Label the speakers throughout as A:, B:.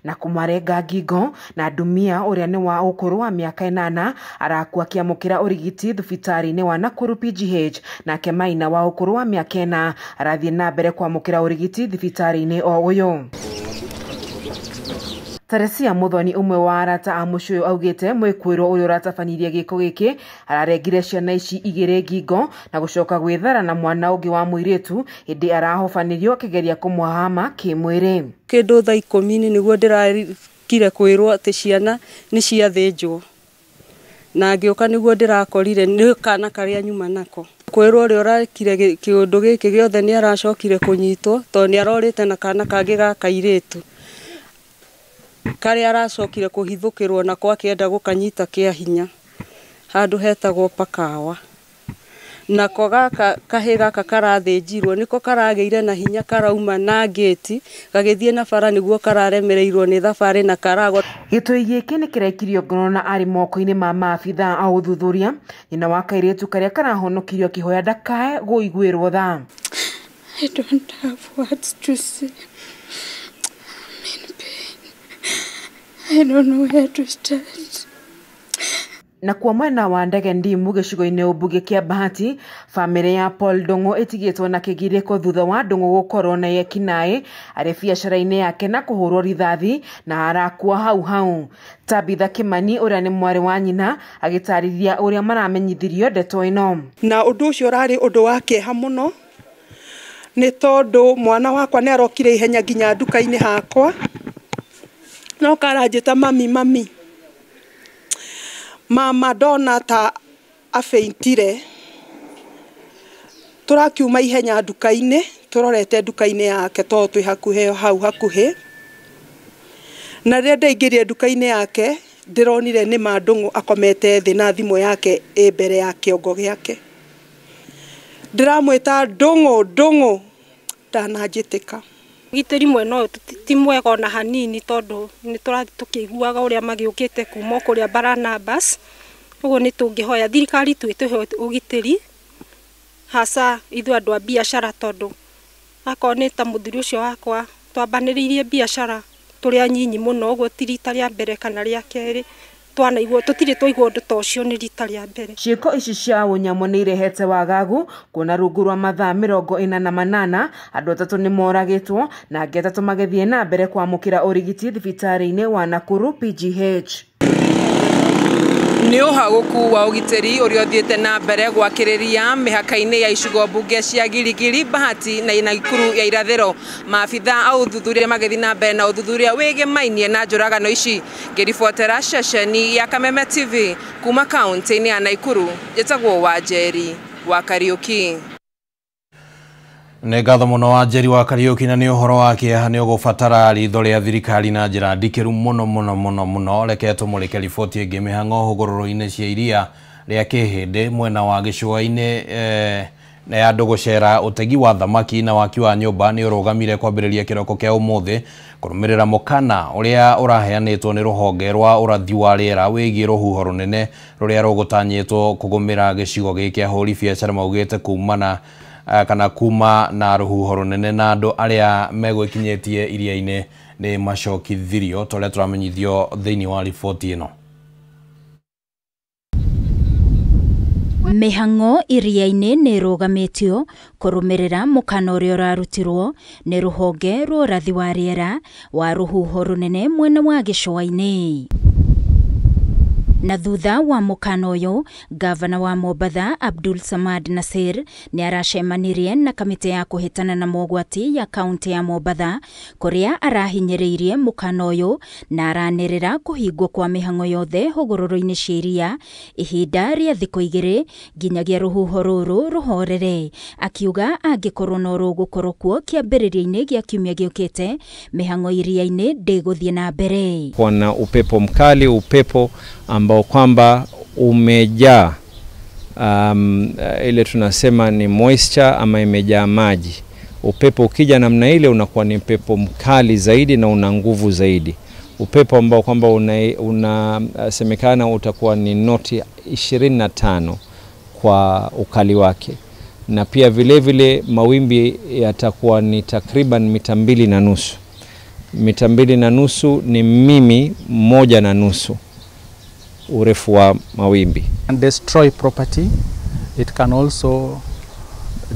A: na kumarenga ngingo, na ndumia uria ni wa ukuru wa miaka 8 arakua akiamukira urigiti thibitari-ini wa Nakuru PGH, nake Maina wa ukuru wa miaka 4 arathie na mbere kwamukira urigiti thibitari-ini o uyu. Teresia Muthoni umwe wa arata a mucuyu augite mwikuiro uyu ratabanirie giko giki ararengire ciana ici igire ngingo na gucoka gwithara na mwana ungi wa muiritu hindi arahofanirio kigeria kumwahama kimwiri.
B: Kindu thaa 10 niguo ndirakire kwirwo ati ciana ni ciathinjwo, na ngioka niguo ndirakorire ni kana karia nyuma nako. Kwirwo uri urakire kiundu giki giothe ni aracokire kunyitwo to ni arorite na kana kangi ga kairitu kare aracokire kuhithukirwo na kwa kienda gukanyita kia hinya handu hetagwo Pakawa. Nako gaka kahe gaka karathinjirwo niko karageire na hinya karauma na gate gagithie na bara niguo kararemereirwo ni thabari na karago.
A: Gitui giki ni kirekirio ngono na ari moko-ini ma maabitha a uthuthuria nyina wa kairitu karia karahonokirio kihoya ndakae guiguirwo tha.
C: I don't have words to say. I don't know where to start.
A: Na kwa mwena wa ndege Ndimu gicigo-ini ubunge kia Bahati, family ya Paul Ndung'u itigitwo na kigiriko thutha wa Ndung'u gukorwo na yekinae ari biacara-ini yake na kuhurwo rithathi na arakua hau. Tabitha Kimani uria ni mwari wa nyina agitariria uria maramenyithirio ndeto ino.
D: Na undu ucio rari undu wa kieha muno ni tondu mwana wakwa ni arokire ihenya nginya nduka-ini hakwa no karanjita mami mama ndona ta afeintire. Turakiuma ihenya nduka-ini turorete nduka-ini yake to twi hakuhe hau hakuhe, na riria ndaingirie nduka-ini yake ndironire ni Ndung'u akomete thi na thimu yake mbere ya kiongo giake. Ndiramwita Ndung'u ndananjitika.
C: Gitiri mweno ti mwega na hanini tondu ni turathi tukiguaga uria magiukite kuma kuria Barnabas. Uguo ni tungihoya thirikari twituhe ugitiri hasa ithu andu a biashara tondu akoni ta muthuri ucio wakwa twambaniririe biashara turi anyinyi muno uguo ti rita ria mbere kana ria keri twanaigua tutire twaigua undu ta ucio ni rita ria mbere.
A: Ciiko ici cia unyamo ni irehete wagagu kuona rungu rwa mathaa 48 andu 3 ni moragitwo na angĩ 3 magethie na mbere kwamukira urigiti thibitari-ini wa Nakuru PGH. Ni uhaguku wa ugitiri uria uthiete na mbere gwakiriria mihaka-ini ya icigo mbunge cia Giligili, Bahati na Nakuru ya irathiro. Maabitha a uthuthuria magethi na mbere na uthuthuria wigimainie na njuragano ici. Ngiribotera ceceni ya Kameme TV kuma kaunti-ini ya Nakuru, njitagwo Wanjeri wa Kariuki.
E: Nĩ ngatho mũno Wanjeri wa Kariuki, na nĩ ũhoro wa kĩeha nĩ ũgũbatara ritho rĩa thirikari na njĩra ndikĩru mũno. Reke tũmũrĩke riboti ĩngĩ. Mĩhang'o hũgũrũrũ-inĩ cia iria rĩa Kĩhĩndĩ mwena wa gĩcũa-inĩ na ya andũ gũcera ũtegi wa thamaki na waki wa nyũmba nĩ ũrũgamire kwambĩrĩria kĩroko kĩa ũmũthĩ kũrũmĩrĩra mũkana ũrĩa ũraheanĩtwo nĩ rũhonge rwa ũrathi wa rĩera wĩgiĩ rũhuho rũnene rũrĩa rũgũtanyĩtwo kũgũmĩra gĩcigo gĩkĩ. Ahũri biacara maugĩte kuma na rũhuho rũnene na andũ arĩa megwĩkinyĩtie iria-inĩ nĩ macokithirio, tũrĩa tũramenyithio thĩinĩ wa riboti ĩno.
F: Mĩhang'o iria-inĩ nĩ ĩrũgamĩtio kũrũmĩrĩra mũkana ũrĩa ũrarutirwo nĩ rũhonge rwa ũrathi wa rĩera wa rũhuho rũnene mwena wa gĩcũa-inĩ. Na thutha wa mũkana ũyũ, gavana wa Mombatha Abdul Samad Nasir nĩ aracemanirie na kamĩtĩ ya kũhĩtana na mogwati ya kaunti ya Mombatha kũrĩa arahinyĩrĩirie mũkana ũyũ na aranĩrĩra kũhingwo kwa mĩhang'o yothe hũgũrũrũ-inĩ cia iria ihinda rĩa thikũ 2 nginyagia rũhuho rũrũ rũhorere, akiuga angĩkorwo no rũgũkorwo kuo kĩambĩrĩria-inĩ gĩa kiumia gĩũkĩte mĩhang'o iria-inĩ ndĩgũthiĩ na mbere.
G: Kuna upepo mkali, upepo ambao kwamba umejaa ile tunasema ni moisture ama imejaa maji. Upepo ukija namna ile unakuwa ni upepo mkali zaidi na una nguvu zaidi. Upepo ambao kwamba unasemekana utakuwa ni noti 25 kwa ukali wake, na pia vile vile mawimbi yatakuwa ni takriban mita 2.5. mita 2.5 ni mimi 1.5 urefu wa mawimbi.
H: And destroy property. It can also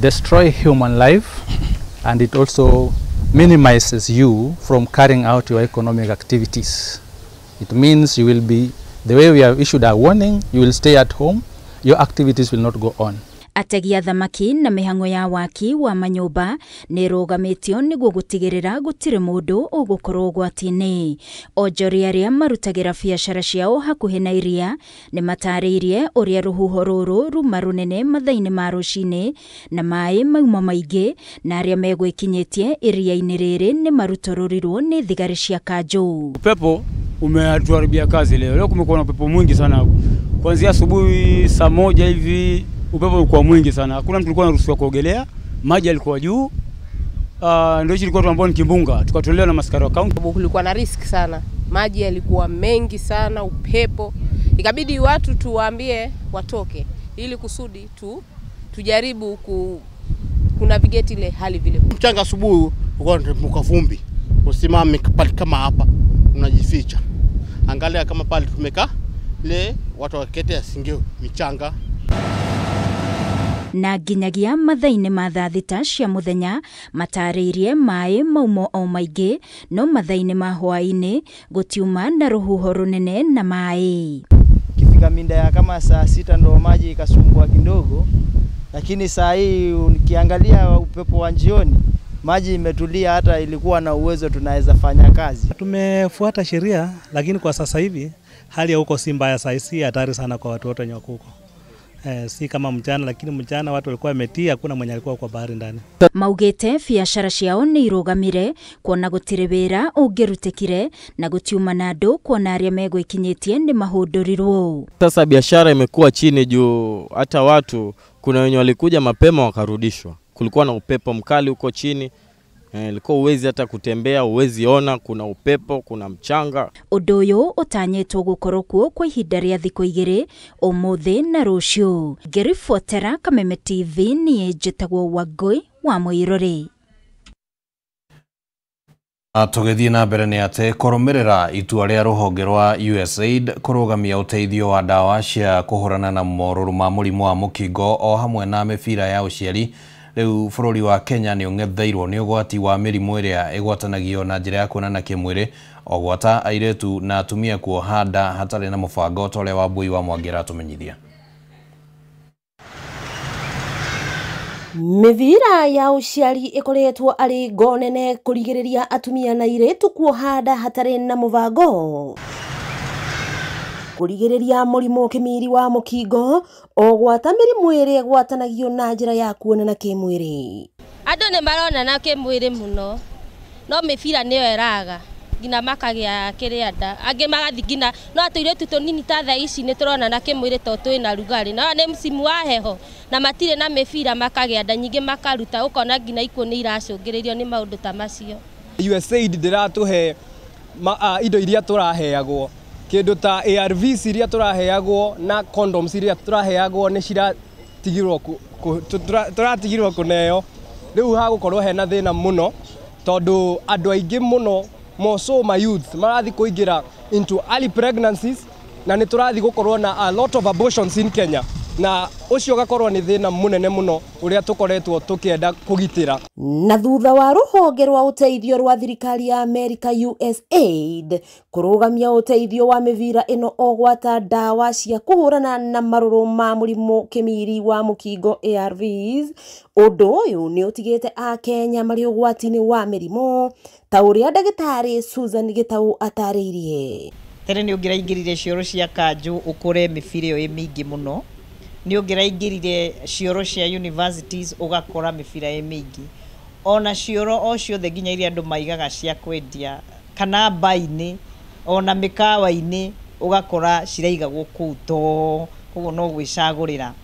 H: destroy human life, and it also minimizes you from carrying out your economic activities. It means you will be, the way we have issued a warning, you will stay at home, your activities will not go on.
F: Ategi a thamaki na mihango ya waki wa manyumba ni rugamitio niguo gutigirira gutire mundu ugukorwo gwatini. Onjoria aria marutagira biacara ciao hakuhi na iria ni matariirie uria ruhuho ruru ruma runene mathaini ma rucini na mai mauma maingi na aria megwikinyitie iria-ini riri ni marutorurirwo ni thigari cia kanjo.
I: Upepo umetuharibia kazi leo. Leo kumekuwa na upepo mwingi sana. Kuanzia asubuhi saa 1 hivi upepo ulikuwa mwingi sana. Hakuna mtu alikuwa anaruhusiwa kuogelea. Maji yalikuwa juu. Ndio ilikuwa tuambao ni kimbunga. Tukatolewa na maskari wa kaunti.
J: Kulikuwa na risk sana. Maji yalikuwa mengi sana, upepo. Ikabidi watu tuwaambie watoke ili kusudi tujaribu kunavigate ile hali vile.
K: Mchanga asubuhi ulikuwa unateremka vumbi. Usimame pale kama hapa unajificha. Angalia kama pale tumekaa le watu wakete asingeo michanga.
F: Na nginyagia mathaini ma thaa thita cia muthenya matariirie mai maumo o maingi no mathaini ma hwaini gutiuma na ruhuho runene na mai.
L: Kifika minda ya kama saa 6 ndo maji ikasumbua kidogo, lakini saa hii ukiangalia upepo wa jioni maji imetulia, hata ilikuwa na uwezo tunaweza fanya kazi.
H: Tumefuata sheria, lakini kwa sasa hivi hali ya huko si mbaya, saa hii hatari sana kwa watu wote wenye huko. Si kama mchana, lakini mchana watu walikuwa wametia, hakuna mwenye alikuwa kwa bahari ndani.
F: Maugete biacara ciao ni irugamire kuona gutire wira ungirutikire na gutiuma na andu kuona aria megwikinyitie ni mahundurirwo.
M: Sasa biashara imekuwa chini juu hata watu kuna wenye walikuja mapema wakarudishwa. Kulikuwa na upepo mkali huko chini. Ilikuwa uwezi hata kutembea, uwezi ona, kuna upepo, kuna mchanga.
F: Undu uyu utanyetwo gukorwo kuo kwa ihinda ria thiku 2 umuthi na rucio. Ngiribotera Kameme TV ni njitagwo Wangui wa Muirori.
E: Tugithii na mbere ni ate kurumirira itua ria ruhonge rwa USAID kurugamia uteithio wa dawa cia kuhurana na moruru ma murimu wa mukingo o hamwe na mibira ya uciari. Riu bururi wa Kenya ni ung'etheirwo ni ugwati wa mirimu iria igwatanagio na njira ya kuonana kimwiri ogwata airetu na atumia kuoha nda hatari na mubango tole wa Bui wa Mwangira tumenyithia.
N: Mivira ya uciari ikoretwo ari ngonene kurigiriria atumia na airetu kuoha nda hatari na mubango. Kurigiriria murimu kimiri wa mukingo ogwata mirimu iri gwatanagio na njira ya kuonana kimwiri.
O: Andu ni maronana kimwiri muno no mibira niyo eraga ngina makagia kiria nda angi magathi ngina no atuiretu tunini ta thaa ici ni turonana kimwiri to twina rugari na ni msimu wa heho na matire na mibira makagia nda nyingi makaruta ukona ngina ikuo ni iracungiririo ni maundu ta macio.
P: USAID ndiratuhe indo iria turaheagwo kindu ta ARVs iria turaheagwo na condoms iria turaheagwo ni turatigirwo kuneo. Riu hagukorwo hena thina muno tondu andu aingi muno moso my youth marathi kuingira into early pregnancies na ni turathi gukorwo na a lot of abortions in Kenya na ucio gakorwo ni thina munene muno uria tukoretwo tukienda kugitira.
N: Na thutha wa ruhonge rwa uteithio rwa thirikari ya America USAID kurugamia uteithio wa mivira ino ogwata dawa cia kuhurana na maruru ma murimu kimiri wa mukingo ARVs, undu uyu ni utigite a Kenya mari ugwatini wa mirimo ta uria ndagitari Susan Gitau atariirie.
Q: Tere ni ungiraingirire cioro cia kanju ukure mibira iyo mingi muno, ni ungiraingirire cioro cia universities ugakora mibira mingi, ona cioro o ciothe nginya iria andu maigaga cia kwendia kana baini ona mikawa-ini ugakora ciraigagwo kuu to koguo no gwicagurira.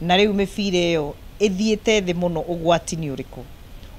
Q: Na riu mibira iyo ithiete thi muno ugwatini uriku.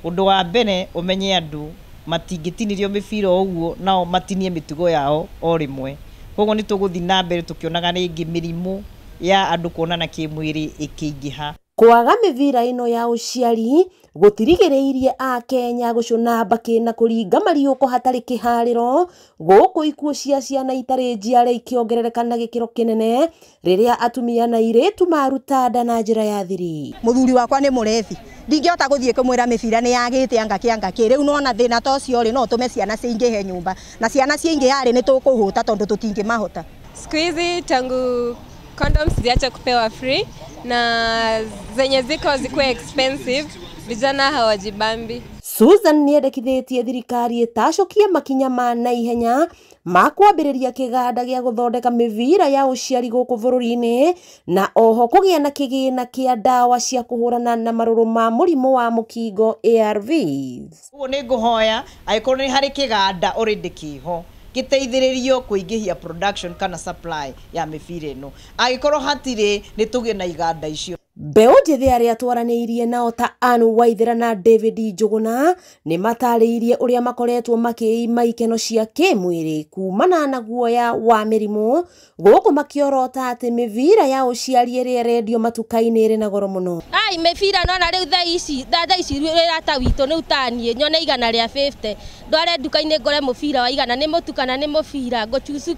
Q: Undu wa mbere umenye andu matingitinirio mibira uguo nao matinie mitugo yao o rimwe. Koguo ni tuguthi na mbere tukionaga ringi mirimu ya andu kuonana kimwiri ikiingiha.
N: Kwaga mĩbira ĩno ya ũciari gũtirigĩrĩirie a Kenya gũcũna mbakĩ na kũringa mariũko hatarĩ kĩharĩro gũkũ ikuũ cia ciana itarĩ njiarĩ ikĩongerereka na gĩkĩro kĩnene rĩrĩa atumia na airĩtu maruta nda na njĩra ya thiri.
R: Mũthuri wakwa nĩ mũrethi ndingĩhota gũthiĩ kũmwĩra mĩbira nĩ yagĩte anga kĩ rĩu nona thĩna ta ũcio rĩ no tũme ciana ciingĩhe nyũmba na ciana ciingĩha rĩ nĩ tũkũhũta tondũ tũtingĩmahota.
S: Siku hizi tangu condoms ziache kupewa free na zenye zikuwe expensive, vijana hawajibambi.
N: Susan nĩendekithĩtie thirikari ĩtacokie makinya ma naihenya ma kwambĩrĩria kĩganda gĩa gũthondeka mĩbira ya ũciari gũkũ bũrũri-inĩ na oho kũgĩa na kĩgĩna kĩa ndawa cia kũhũrana na marũrũ ma mũrimũ wa mũkingo ARVs.
Q: Ũguo nĩ ngũhoya angĩkorwo nĩ harĩ kĩganda already kĩho gĩteithĩrĩrio kũingĩhia production kana supply ya mĩbira ĩno. Angĩkorwo hatirĩ nĩ tũgĩe na iganda icio.
N: Mbeũ njĩthĩ arĩa twaranĩirie nao ta Anne Waithera na David Njuguna nĩ matarĩirie ũrĩa makoretwo makĩima ikeno cia kĩmwĩrĩ kumana na guoya wa mĩrimũ gũkũ makĩorota atĩ mĩbira ya ũciari ĩrĩa ĩrendio matuka-inĩ ĩrĩ na goro mũno.
O: Ai mĩbira nona rĩu thaa ici rĩrata witũ nĩ utanie nyone igana rĩa 50 ndware nduka-inĩ ngore mũbira wa igana nĩ mũtu kana nĩ mũbira ngũchuzu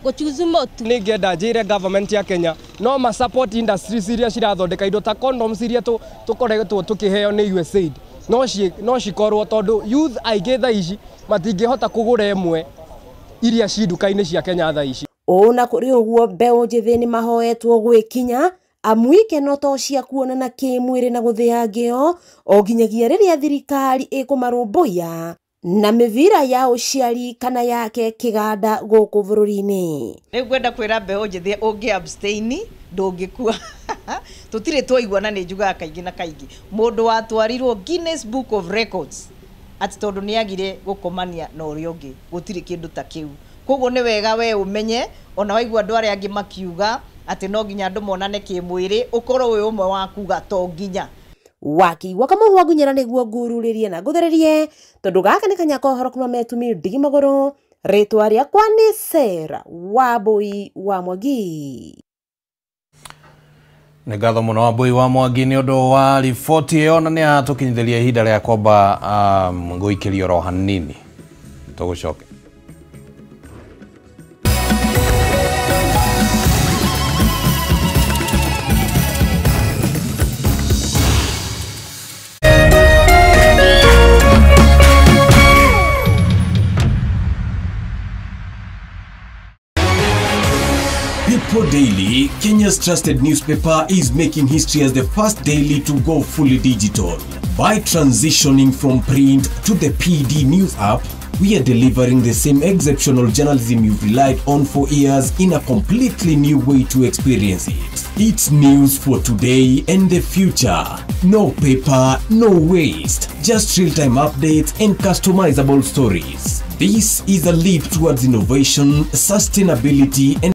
O: ngũchuzu mũtu.
P: Nĩ ngĩenda njĩre government ya Kenya no ma support industries iria cirathondeka indo ta condoms iria tũkoretwo tũkĩheo nĩ USAID no cikorwo tondũ youth aingĩ thaa ici matingĩhota kũgũra ĩmwe iria ci nduka-inĩ cia Kenya thaa ici.
N: Ona kũrĩ ũguo mbeũ njĩthĩ nĩ mahoetwo gwĩkinya amu ikeno to cia kuonana kĩmwĩrĩ na gũthĩa ngĩo o nginyagia rĩrĩa thirikari ĩkũmarũmbũiya na mĩbira ya ũciari kana yake kĩganda gũkũ bũrũri-inĩ.
Q: Nĩ ngwenda kwĩra mbeũ njĩthĩ ũngĩ abstain ndũngĩkua. Tũtirĩ twaiguana nĩ njugaga kaingĩ na kaingĩ mũndũ watwarirwo Guinness Book of Records atĩ tondũ nĩagire gũkomania na ũrĩa ũngĩ gũtirĩ kĩndũ ta kĩu. Koguo nĩ wega we ũmenye ona waigua andũ arĩa angĩ makiuga atĩ no nginya andũ monane kĩmwĩrĩ ũkorwo wĩ ũmwe wa kuga to nginya.
N: Wakĩigua kamũhwa ngunyĩra nĩguo ngururĩrie na ngũthererie tondũ gaka nĩ kanya kohoro kuma metumi ndigi magũrũ rĩtwa rĩakwa nĩ Sarah Wambui wa Mwangi.
E: Nĩ ngatho mũno Wambui wa Mwangi nĩ ũndũ wa riboti ĩyo na nĩ atũkinyithĩria ihinda rĩa kwamba gũikĩrio ro hanini tũgũcoke.
T: People Daily, Kenya's trusted newspaper, is making history as the first daily to go fully digital. By transitioning from print to the PD News app, we are delivering the same exceptional journalism you've relied on for years in a completely new way to experience it. It's news for today and the future. No paper, no waste. Just real-time updates and customizable stories. This is a leap towards innovation, sustainability and